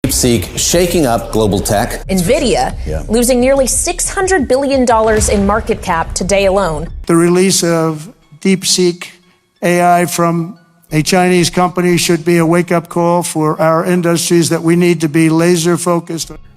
DeepSeek shaking up global tech. NVIDIA losing nearly $600 billion in market cap today alone. The release of DeepSeek AI from a Chinese company should be a wake-up call for our industries that we need to be laser-focused.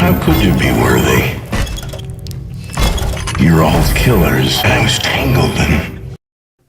How could you be worthy? You're all killers. I was tangled in.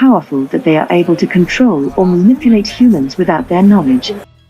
powerful that they are able to control or manipulate humans without their knowledge.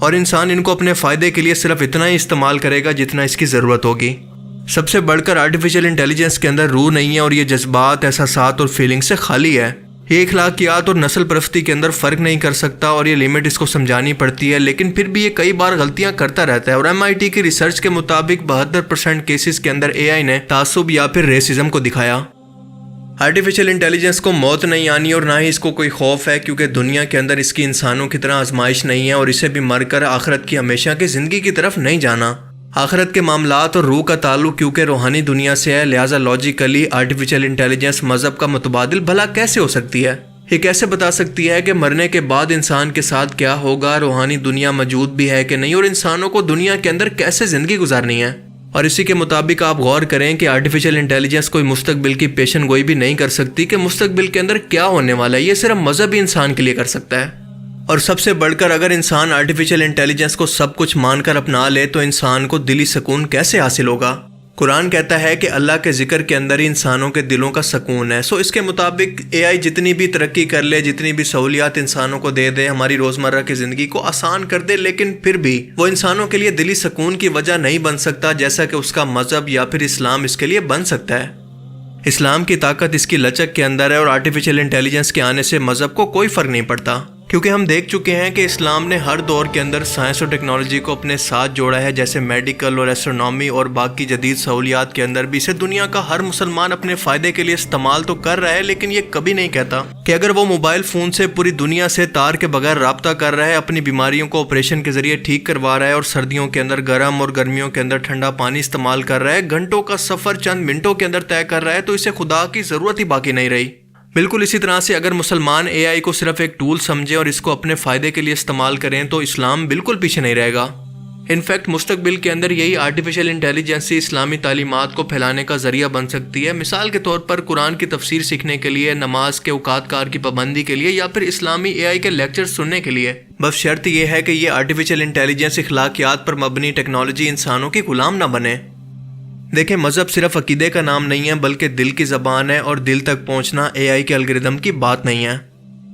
اور انسان ان کو اپنے فائدے کے لیے صرف اتنا ہی استعمال کرے گا جتنا اس کی ضرورت ہوگی۔ سب سے بڑھ کر آرٹیفیشیل انٹیلیجنس کے اندر روح نہیں ہے اور یہ جذبات، احساسات اور فیلنگ سے خالی ہے۔ یہ اخلاقیات اور نسل پرستی کے اندر فرق نہیں کر سکتا اور یہ لمٹ اس کو سمجھانی پڑتی ہے، لیکن پھر بھی یہ کئی بار غلطیاں کرتا رہتا ہے۔ اور MIT کی ریسرچ کے مطابق 72% کیسز کے اندر AI نے تعصب یا پھر ریسزم کو دکھایا۔ آرٹیفیشیل انٹیلیجنس کو موت نہیں آنی اور نہ ہی اس کو کوئی خوف ہے، کیونکہ دنیا کے اندر اس کی انسانوں کی طرح آزمائش نہیں ہے اور اسے بھی مر کر آخرت کی ہمیشہ کی زندگی کی طرف نہیں جانا۔ آخرت کے معاملات اور روح کا تعلق کیونکہ روحانی دنیا سے ہے، لہٰذا لاجیکلی آرٹیفیشیل انٹیلیجنس مذہب کا متبادل بھلا کیسے ہو سکتی ہے؟ یہ کیسے بتا سکتی ہے کہ مرنے کے بعد انسان کے ساتھ کیا ہوگا، روحانی دنیا موجود بھی ہے کہ نہیں، اور انسانوں کو دنیا کے اندر کیسے زندگی گزارنی ہے؟ اور اسی کے مطابق آپ غور کریں کہ آرٹیفیشیل انٹیلیجنس کوئی مستقبل کی پیشن گوئی بھی نہیں کر سکتی کہ مستقبل کے اندر کیا ہونے والا ہے، یہ صرف مذہب ہی انسان کے لیے کر سکتا ہے۔ اور سب سے بڑھ کر اگر انسان آرٹیفیشیل انٹیلیجنس کو سب کچھ مان کر اپنا لے تو انسان کو دلی سکون کیسے حاصل ہوگا؟ قرآن کہتا ہے کہ اللہ کے ذکر کے اندر ہی انسانوں کے دلوں کا سکون ہے۔ اس کے مطابق AI جتنی بھی ترقی کر لے، جتنی بھی سہولیات انسانوں کو دے دے، ہماری روزمرہ کی زندگی کو آسان کر دے، لیکن پھر بھی وہ انسانوں کے لیے دلی سکون کی وجہ نہیں بن سکتا، جیسا کہ اس کا مذہب یا پھر اسلام اس کے لیے بن سکتا ہے۔ اسلام کی طاقت اس کی لچک کے اندر ہے اور آرٹیفیشیل انٹیلیجنس کے آنے سے مذہب کو کوئی فرق نہیں پڑتا، کیونکہ ہم دیکھ چکے ہیں کہ اسلام نے ہر دور کے اندر سائنس اور ٹیکنالوجی کو اپنے ساتھ جوڑا ہے، جیسے میڈیکل اور ایسٹرونومی اور باقی جدید سہولیات کے اندر بھی اسے دنیا کا ہر مسلمان اپنے فائدے کے لیے استعمال تو کر رہا ہے، لیکن یہ کبھی نہیں کہتا کہ اگر وہ موبائل فون سے پوری دنیا سے تار کے بغیر رابطہ کر رہا ہے، اپنی بیماریوں کو آپریشن کے ذریعے ٹھیک کروا رہا ہے اور سردیوں کے اندر گرم اور گرمیوں کے اندر ٹھنڈا پانی استعمال کر رہا ہے، گھنٹوں کا سفر چند منٹوں کے اندر طے کر رہا ہے، تو اسے خدا کی ضرورت ہی باقی نہیں رہی۔ بالکل اسی طرح سے اگر مسلمان AI کو صرف ایک ٹول سمجھیں اور اس کو اپنے فائدے کے لیے استعمال کریں تو اسلام بالکل پیچھے نہیں رہے گا۔ انفیکٹ مستقبل کے اندر یہی آرٹیفیشیل انٹیلیجنس اسلامی تعلیمات کو پھیلانے کا ذریعہ بن سکتی ہے۔ مثال کے طور پر قرآن کی تفسیر سیکھنے کے لیے، نماز کے اوقات کار کی پابندی کے لیے یا پھر اسلامی AI کے لیکچر سننے کے لیے، بس شرط یہ ہے کہ یہ آرٹیفیشیل انٹیلیجنس اخلاقیات پر مبنی ٹیکنالوجی انسانوں کی غلام نہ بنے۔ دیکھیں، مذہب صرف عقیدے کا نام نہیں ہے بلکہ دل کی زبان ہے، اور دل تک پہنچنا AI کے الگوریدم کی بات نہیں ہے۔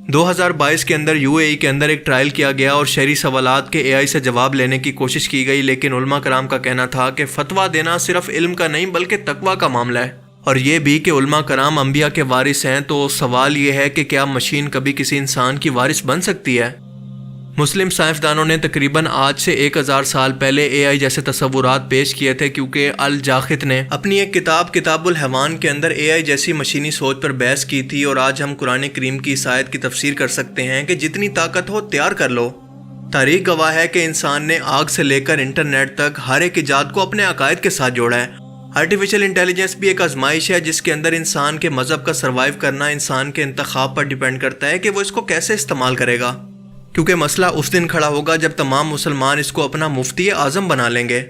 2022 کے اندر UAE کے اندر ایک ٹرائل کیا گیا اور شہری سوالات کے AI سے جواب لینے کی کوشش کی گئی، لیکن علماء کرام کا کہنا تھا کہ فتویٰ دینا صرف علم کا نہیں بلکہ تقویٰ کا معاملہ ہے، اور یہ بھی کہ علماء کرام انبیاء کے وارث ہیں۔ تو سوال یہ ہے کہ کیا مشین کبھی کسی انسان کی وارث بن سکتی ہے؟ مسلم سائنسدانوں نے تقریباً آج سے 1000 سال پہلے AI جیسے تصورات پیش کیے تھے، کیونکہ الجاخت نے اپنی ایک کتاب الحیوان کے اندر AI جیسی مشینی سوچ پر بحث کی تھی، اور آج ہم قرآن کریم کی اس آیت کی تفسیر کر سکتے ہیں کہ جتنی طاقت ہو تیار کر لو۔ تاریخ گواہ ہے کہ انسان نے آگ سے لے کر انٹرنیٹ تک ہر ایک ایجاد کو اپنے عقائد کے ساتھ جوڑا ہے۔ آرٹیفیشیل انٹیلیجنس بھی ایک آزمائش ہے جس کے اندر انسان کے مذہب کا سروائیو کرنا انسان کے انتخاب پر ڈیپینڈ کرتا ہے کہ وہ اس کو کیسے استعمال کرے گا، کیونکہ مسئلہ اس دن کھڑا ہوگا جب تمام مسلمان اس کو اپنا مفتی اعظم بنا لیں گے۔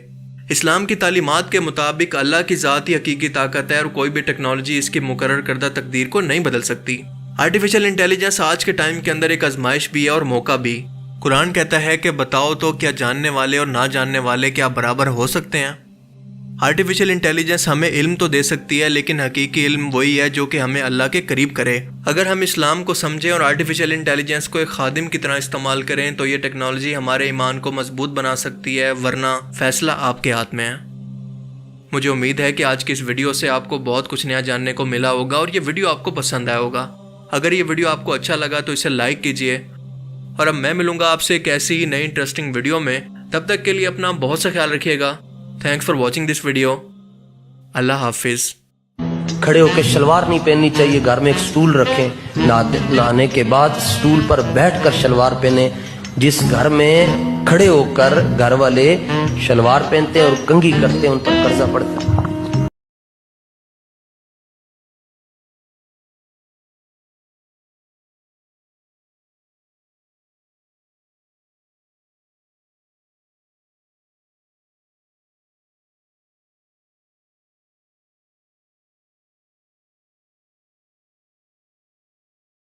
اسلام کی تعلیمات کے مطابق اللہ کی ذات ہی حقیقی طاقت ہے اور کوئی بھی ٹیکنالوجی اس کی مقرر کردہ تقدیر کو نہیں بدل سکتی۔ آرٹیفیشیل انٹیلیجنس آج کے ٹائم کے اندر ایک آزمائش بھی ہے اور موقع بھی۔ قرآن کہتا ہے کہ بتاؤ تو کیا جاننے والے اور نہ جاننے والے کیا برابر ہو سکتے ہیں؟ آرٹیفیشیل انٹیلیجنس ہمیں علم تو دے سکتی ہے، لیکن حقیقی علم وہی ہے جو کہ ہمیں اللہ کے قریب کرے۔ اگر ہم اسلام کو سمجھیں اور آرٹیفیشیل انٹیلیجنس کو ایک خادم کی طرح استعمال کریں تو یہ ٹیکنالوجی ہمارے ایمان کو مضبوط بنا سکتی ہے، ورنہ فیصلہ آپ کے ہاتھ میں ہے۔ مجھے امید ہے کہ آج کی اس ویڈیو سے آپ کو بہت کچھ نیا جاننے کو ملا ہوگا اور یہ ویڈیو آپ کو پسند آیا ہوگا۔ اگر یہ ویڈیو آپ کو اچھا لگا تو اسے لائک کیجئے، اور اب میں ملوں گا آپ سے ایک ایسی ہی نئی انٹرسٹنگ ویڈیو میں۔ تب تک کے لیے اپنا بہت سا خیال رکھیے گا۔ Thanks for watching this video. اللہ حافظ۔ کھڑے ہو کے شلوار نہیں پہننی چاہیے، گھر میں ایک سٹول رکھیں، نہانے کے بعد سٹول پر بیٹھ کر شلوار پہنیں۔ جس گھر میں کھڑے ہو کر گھر والے شلوار پہنتے ہیں اور کنگھی کرتے ہیں ان پر قرضہ پڑتا ہے۔